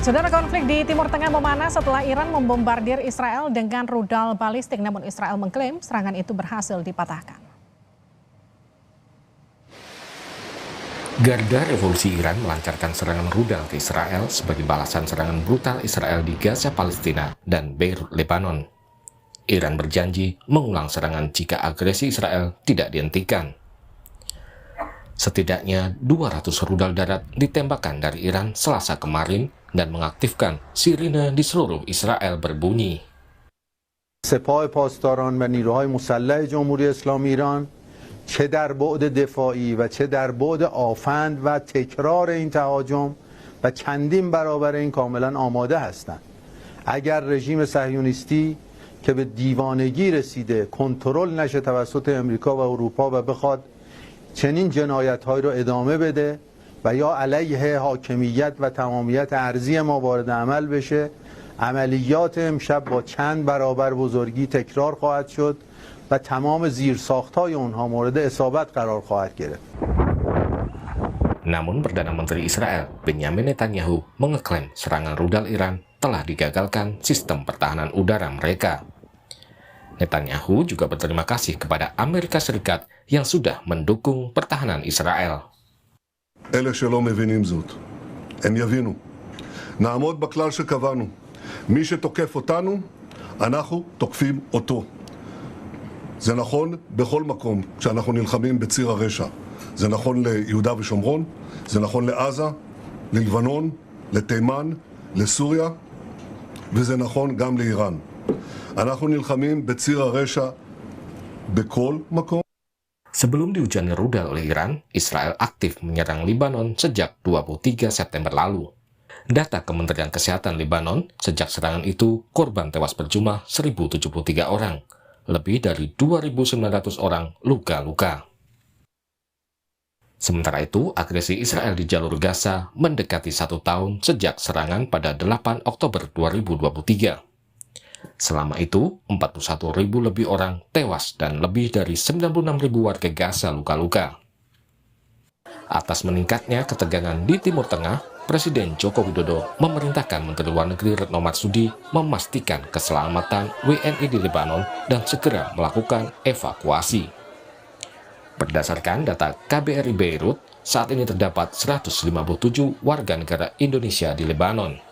Saudara, konflik di Timur Tengah memanas setelah Iran membombardir Israel dengan rudal balistik, namun Israel mengklaim serangan itu berhasil dipatahkan. Garda Revolusi Iran melancarkan serangan rudal ke Israel sebagai balasan serangan brutal Israel di Gaza, Palestina, dan Beirut, Lebanon. Iran berjanji mengulang serangan jika agresi Israel tidak dihentikan. Setidaknya 200 rudal darat ditembakkan dari Iran Selasa kemarin dan mengaktifkan sirine di seluruh Israel berbunyi. سپاه پاسداران و نیروهای مسلح جمهوری اسلامی ایران چه در بعد دفاعی و چه در بعد آفند و تکرار این تهاجم و چندین برابر این کاملا آماده هستند. اگر رژیم صهیونیستی که به دیوانگی رسیده کنترل نشه توسط امریکا و اروپا و بخواد چنین جنایت‌هایی رو ادامه بده و یا علیه حاکمیت و تمامیت ارضی ما وارد عمل بشه، عملیات امشب با چند برابر بزرگی تکرار خواهد شد و تمام زیرساخت‌های اونها مورد اصابت قرار خواهد گرفت. Namun Perdana Menteri Israel Benjamin Netanyahu mengeklaim serangan rudal Iran telah digagalkan sistem pertahanan udara mereka. Netanyahu juga berterima kasih kepada Amerika Serikat yang sudah mendukung pertahanan Israel. אלה שלא מבינים זאת, הם יבינו. נעמוד בכלל שקבענו. מי שתוקף אותנו, אנחנו תוקפים אותו. זה נכון בכל מקום כשאנחנו נלחמים בציר הרשע. זה נכון ליהודה ושומרון, זה נכון לעזה, ללבנון, לתימן, לסוריה, וזה נכון גם לאיראן. אנחנו נלחמים בציר הרשע בכל מקום. Sebelum dihujani rudal oleh Iran, Israel aktif menyerang Lebanon sejak 23 September lalu. Data Kementerian Kesehatan Lebanon, sejak serangan itu, korban tewas berjumlah 1.073 orang. Lebih dari 2.900 orang luka-luka. Sementara itu, agresi Israel di jalur Gaza mendekati 1 tahun sejak serangan pada 8 Oktober 2023. Selama itu, 41.000 lebih orang tewas dan lebih dari 96.000 warga Gaza luka-luka. Atas meningkatnya ketegangan di Timur Tengah, Presiden Joko Widodo memerintahkan Menteri Luar Negeri Retno Marsudi memastikan keselamatan WNI di Lebanon dan segera melakukan evakuasi. Berdasarkan data KBRI Beirut, saat ini terdapat 157 warga negara Indonesia di Lebanon.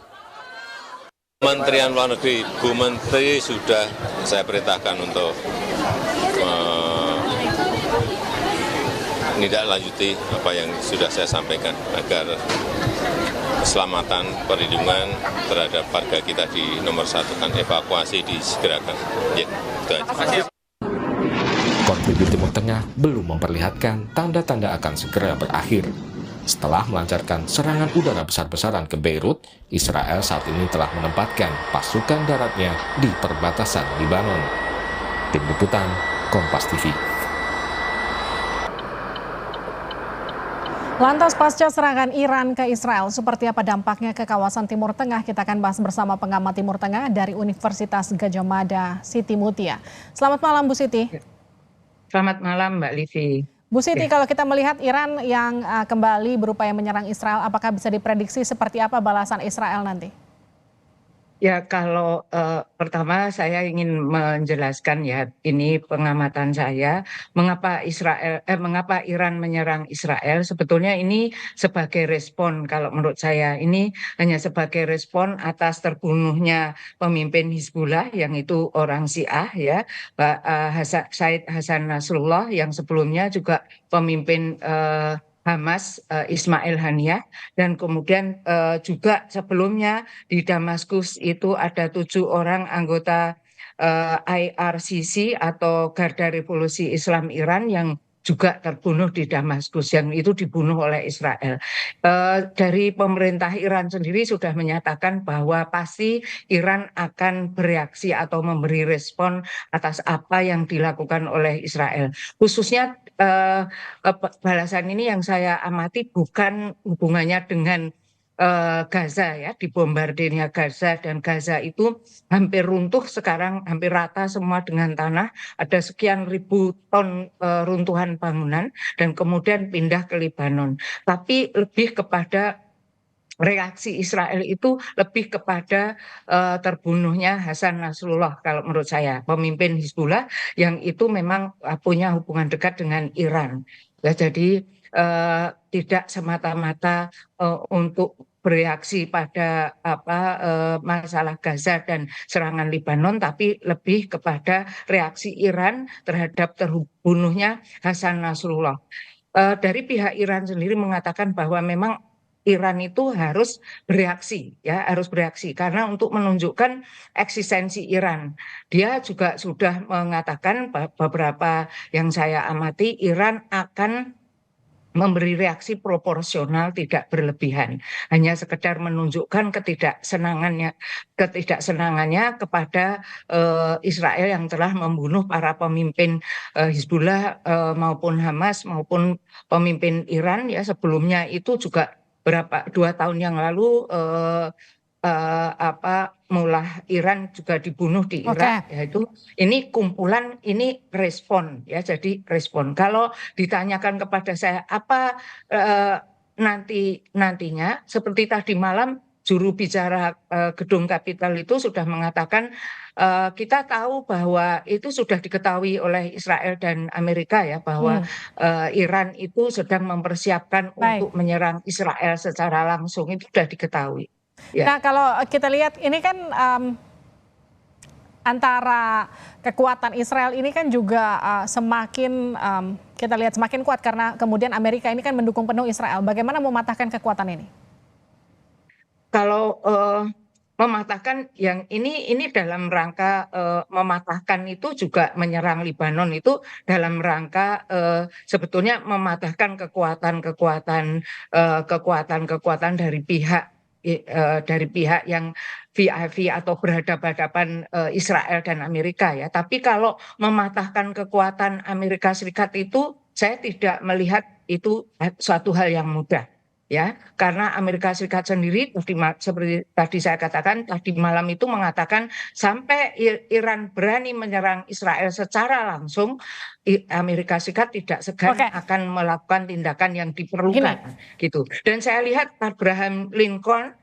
Kementerian Luar Negeri, Bu Menteri sudah saya perintahkan untuk menindaklanjuti apa yang sudah saya sampaikan agar keselamatan perlindungan terhadap warga kita di nomor 1 kan evakuasi disegerakan. Ya, itu aja. Konflik di Timur Tengah belum memperlihatkan tanda-tanda akan segera berakhir. Setelah melancarkan serangan udara besar-besaran ke Beirut, Israel saat ini telah menempatkan pasukan daratnya di perbatasan Lebanon. Tim Liputan, Kompas TV. Lantas pasca serangan Iran ke Israel, seperti apa dampaknya ke kawasan Timur Tengah? Kita akan bahas bersama pengamat Timur Tengah dari Universitas Gadjah Mada, Siti Mutia. Selamat malam, Bu Siti. Selamat malam, Mbak Livi. Bu Siti, kalau kita melihat Iran yang kembali berupaya menyerang Israel, apakah bisa diprediksi seperti apa balasan Israel nanti? Ya, kalau pertama saya ingin menjelaskan ya, ini pengamatan saya, mengapa Iran menyerang Israel. Sebetulnya ini sebagai respon, kalau menurut saya ini hanya sebagai respon atas terbunuhnya pemimpin Hizbullah yang itu orang Syiah ya, Said Hasan Nasrullah, yang sebelumnya juga pemimpin Hamas, Ismail Haniyah, dan kemudian juga sebelumnya di Damaskus itu ada 7 orang anggota IRCC atau Garda Revolusi Islam Iran yang juga terbunuh di Damaskus, yang itu dibunuh oleh Israel. Dari pemerintah Iran sendiri sudah menyatakan bahwa pasti Iran akan bereaksi atau memberi respon atas apa yang dilakukan oleh Israel. Khususnya balasan ini yang saya amati bukan hubungannya dengan Gaza ya, dibombardirnya Gaza, dan Gaza itu hampir runtuh sekarang, hampir rata semua dengan tanah, ada sekian ribu ton runtuhan bangunan dan kemudian pindah ke Lebanon. Tapi lebih kepada reaksi Israel itu lebih kepada terbunuhnya Hasan Nasrullah kalau menurut saya, pemimpin Hizbullah yang itu memang punya hubungan dekat dengan Iran. Ya, jadi tidak semata-mata untuk bereaksi pada masalah Gaza dan serangan Lebanon, tapi lebih kepada reaksi Iran terhadap terbunuhnya Hasan Nasrullah. Dari pihak Iran sendiri mengatakan bahwa memang Iran itu harus bereaksi, ya, harus bereaksi karena untuk menunjukkan eksistensi Iran. Dia juga sudah mengatakan beberapa yang saya amati, Iran akan memberi reaksi proporsional tidak berlebihan, hanya sekedar menunjukkan ketidaksenangannya kepada Israel yang telah membunuh para pemimpin Hizbullah maupun Hamas maupun pemimpin Iran ya sebelumnya itu juga 2 tahun yang lalu Mullah Iran juga dibunuh di Irak, yaitu ini kumpulan ini respon ya, jadi respon. Kalau ditanyakan kepada saya apa nantinya seperti tadi malam juru bicara gedung Kapital itu sudah mengatakan kita tahu bahwa itu sudah diketahui oleh Israel dan Amerika ya bahwa Iran itu sedang mempersiapkan untuk menyerang Israel secara langsung, itu sudah diketahui. Ya. Nah, kalau kita lihat ini kan antara kekuatan Israel ini kan juga semakin kita lihat semakin kuat karena kemudian Amerika ini kan mendukung penuh Israel. Bagaimana mematahkan kekuatan ini? Kalau mematahkan yang ini dalam rangka mematahkan itu juga menyerang Lebanon itu dalam rangka sebetulnya mematahkan kekuatan dari pihak yang VIV atau berhadapan-hadapan Israel dan Amerika ya. Tapi kalau mematahkan kekuatan Amerika Serikat itu saya tidak melihat itu suatu hal yang mudah. Ya, karena Amerika Serikat sendiri seperti tadi saya katakan tadi malam itu mengatakan sampai Iran berani menyerang Israel secara langsung, Amerika Serikat tidak segan akan melakukan tindakan yang diperlukan gitu. Dan saya lihat Abraham Lincoln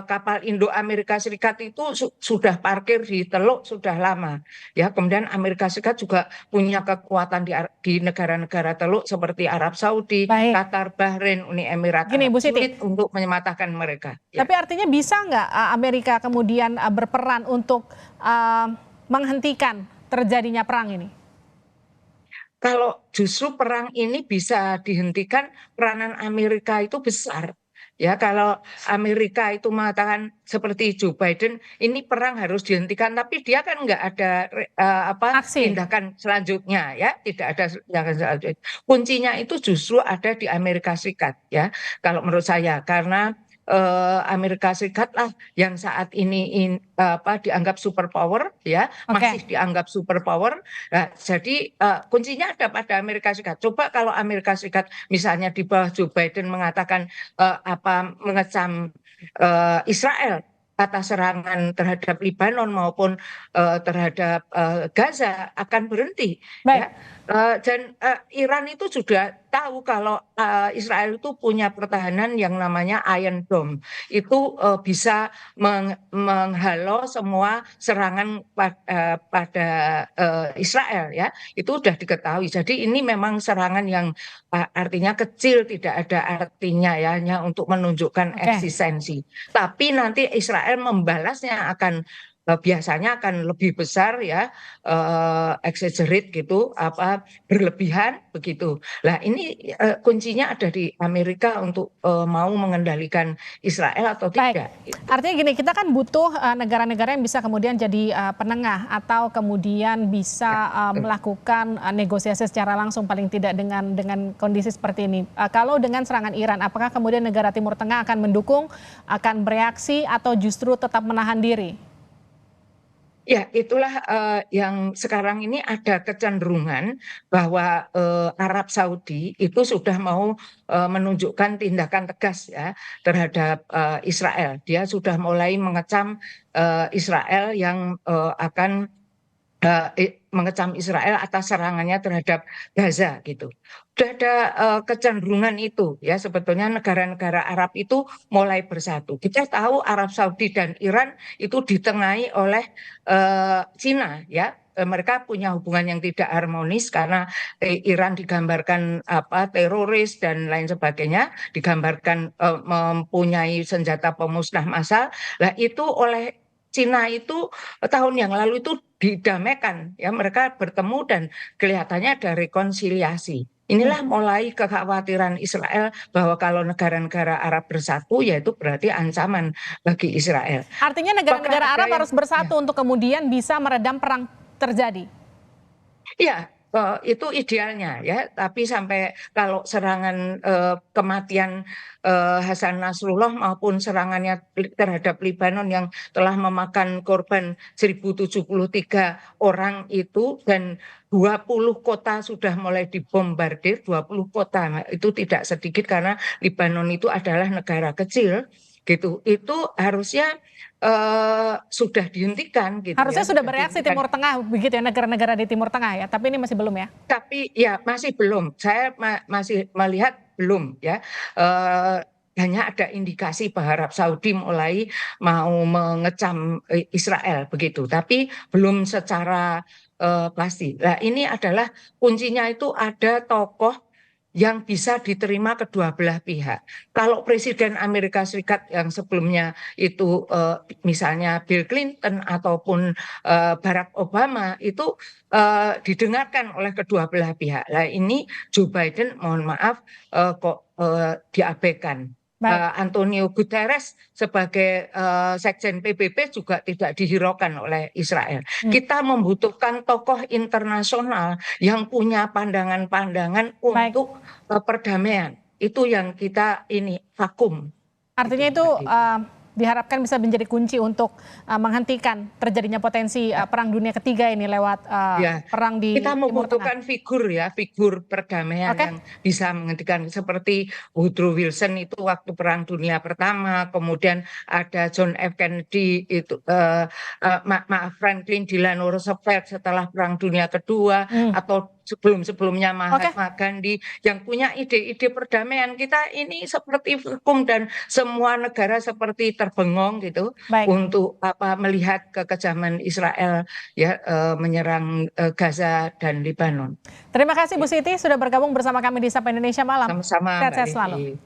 kapal Indo Amerika Serikat itu sudah parkir di Teluk sudah lama ya. Kemudian Amerika Serikat juga punya kekuatan di negara-negara Teluk seperti Arab Saudi, Qatar, Bahrain, Uni Emirat Arab, sulit untuk mematahkan mereka ya. Tapi artinya bisa nggak Amerika kemudian berperan untuk menghentikan terjadinya perang ini? Kalau justru perang ini bisa dihentikan, peranan Amerika itu besar. Ya, kalau Amerika itu mengatakan seperti Joe Biden, ini perang harus dihentikan, tapi dia kan nggak ada tindakan selanjutnya, ya, tidak ada tindakan selanjutnya. Kuncinya itu justru ada di Amerika Serikat, ya, kalau menurut saya, karena Amerika Serikat lah yang saat ini dianggap superpower, ya, masih dianggap superpower. Nah, jadi kuncinya ada pada Amerika Serikat. Coba kalau Amerika Serikat misalnya di bawah Joe Biden mengatakan mengecam Israel atas serangan terhadap Lebanon maupun terhadap Gaza akan berhenti. Ya. Dan Iran itu sudah tahu kalau Israel itu punya pertahanan yang namanya Iron Dome. Itu bisa menghalau semua serangan pada Israel ya. Itu sudah diketahui. Jadi ini memang serangan yang artinya kecil, tidak ada artinya ya, hanya untuk menunjukkan eksistensi. Tapi nanti Israel membalasnya biasanya akan lebih besar ya, exaggerate gitu, berlebihan begitu. Nah ini kuncinya ada di Amerika untuk mau mengendalikan Israel atau tidak. Artinya gini, kita kan butuh negara-negara yang bisa kemudian jadi penengah atau kemudian bisa melakukan negosiasi secara langsung paling tidak dengan kondisi seperti ini. Kalau dengan serangan Iran, apakah kemudian negara Timur Tengah akan mendukung, akan bereaksi atau justru tetap menahan diri? Ya, itulah yang sekarang ini ada kecenderungan bahwa Arab Saudi itu sudah mau menunjukkan tindakan tegas ya terhadap Israel. Dia sudah mulai mengecam Israel yang akan mengecam Israel atas serangannya terhadap Gaza gitu. Sudah ada kecenderungan itu ya, sebetulnya negara-negara Arab itu mulai bersatu. Kita tahu Arab Saudi dan Iran itu ditengahi oleh Cina ya. Mereka punya hubungan yang tidak harmonis karena Iran digambarkan teroris dan lain sebagainya, digambarkan mempunyai senjata pemusnah massal. Nah itu oleh Cina itu tahun yang lalu itu didamaikan ya, mereka bertemu dan kelihatannya ada rekonsiliasi. Inilah mulai kekhawatiran Israel bahwa kalau negara-negara Arab bersatu ya itu berarti ancaman bagi Israel. Artinya negara-negara Arab harus bersatu ya, untuk kemudian bisa meredam perang terjadi. Iya, itu idealnya ya. Tapi sampai kalau serangan kematian Hasan Nasrullah maupun serangannya terhadap Lebanon yang telah memakan korban 1073 orang itu, dan 20 kota sudah mulai dibombardir, 20 kota itu tidak sedikit karena Lebanon itu adalah negara kecil gitu. Itu harusnya sudah dihentikan gitu. Harusnya ya, sudah bereaksi Timur Tengah begitu ya, negara-negara di Timur Tengah ya, tapi ini masih belum ya. Tapi ya masih belum. Saya masih melihat belum ya. Hanya ada indikasi bahwa Arab Saudi mulai mau mengecam Israel begitu, tapi belum secara pasti. Nah, ini adalah kuncinya, itu ada tokoh yang bisa diterima kedua belah pihak. Kalau Presiden Amerika Serikat yang sebelumnya itu misalnya Bill Clinton ataupun Barack Obama itu didengarkan oleh kedua belah pihak. Nah ini Joe Biden mohon maaf kok diabaikan. Antonio Guterres sebagai sekjen PBB juga tidak dihiraukan oleh Israel. Kita membutuhkan tokoh internasional yang punya pandangan-pandangan untuk perdamaian. Itu yang kita ini vakum. Artinya itu diharapkan bisa menjadi kunci untuk menghentikan terjadinya potensi perang dunia ketiga ini lewat perang di kita membutuhkan figur perdamaian yang bisa menghentikan, seperti Woodrow Wilson itu waktu perang dunia pertama, kemudian ada John F. Kennedy itu Franklin Delano Roosevelt setelah perang dunia kedua, atau sebelumnya Mahatma Gandhi yang punya ide-ide perdamaian. Kita ini seperti vakum dan semua negara seperti terbengong gitu. Baik. Untuk melihat kekejaman Israel ya menyerang Gaza dan Lebanon. Terima kasih Bu Siti sudah bergabung bersama kami di Sapa Indonesia Malam. Sama-sama. Sehat-sehat selalu.